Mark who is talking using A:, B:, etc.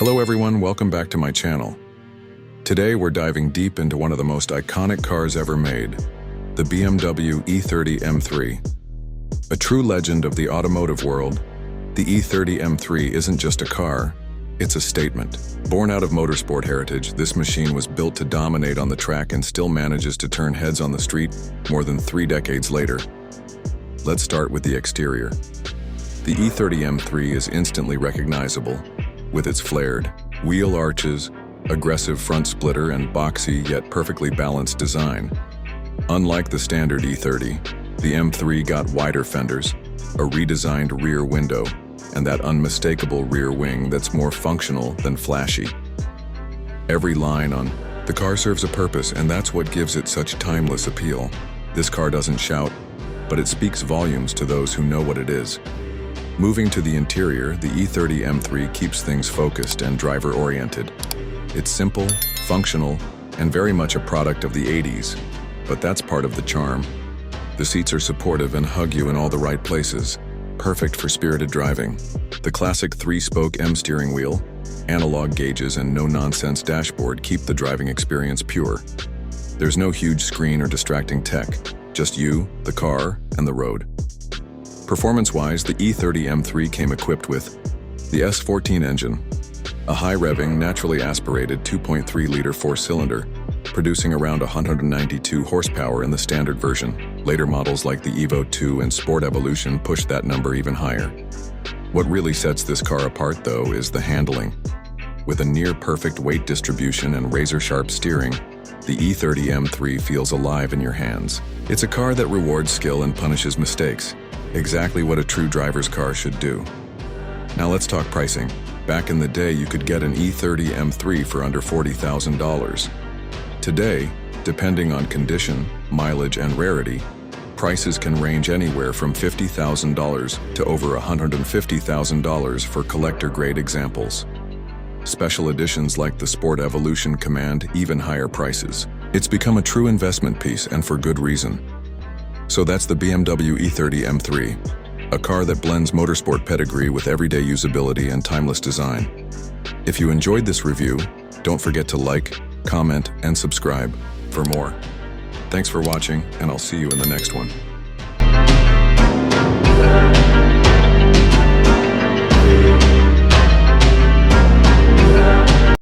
A: Hello everyone, welcome back to my channel. Today we're diving deep into one of the most iconic cars ever made, the BMW E30 M3. A true legend of the automotive world, the E30 M3 isn't just a car, it's a statement. Born out of motorsport heritage, this machine was built to dominate on the track and still manages to turn heads on the street more than 3 decades later. Let's start with the exterior. The E30 M3 is instantly recognizable, with its flared wheel arches, aggressive front splitter, and boxy yet perfectly balanced design. Unlike the standard E30, the M3 got wider fenders, a redesigned rear window, and that unmistakable rear wing that's more functional than flashy. Every line on the car serves a purpose, and that's what gives it such timeless appeal. This car doesn't shout, but it speaks volumes to those who know what it is. Moving to the interior, the E30 M3 keeps things focused and driver-oriented. It's simple, functional, and very much a product of the 80s, but that's part of the charm. The seats are supportive and hug you in all the right places, perfect for spirited driving. The classic 3-spoke M steering wheel, analog gauges, and no-nonsense dashboard keep the driving experience pure. There's no huge screen or distracting tech, just you, the car, and the road. Performance-wise, the E30 M3 came equipped with the S14 engine, a high-revving, naturally aspirated 2.3-liter 4-cylinder, producing around 192 horsepower in the standard version. Later models like the Evo 2 and Sport Evolution pushed that number even higher. What really sets this car apart, though, is the handling. With a near-perfect weight distribution and razor-sharp steering, the E30 M3 feels alive in your hands. It's a car that rewards skill and punishes mistakes. Exactly what a true driver's car should do. Now let's talk pricing. Back in the day, you could get an E30 M3 for under $40,000. Today, depending on condition, mileage, and rarity, prices can range anywhere from $50,000 to over $150,000 for collector-grade examples. Special editions like the Sport Evolution command even higher prices. It's become a true investment piece, and for good reason. So that's the BMW E30 M3, a car that blends motorsport pedigree with everyday usability and timeless design. If you enjoyed this review, don't forget to like, comment, and subscribe for more. Thanks for watching, and I'll see you in the next one.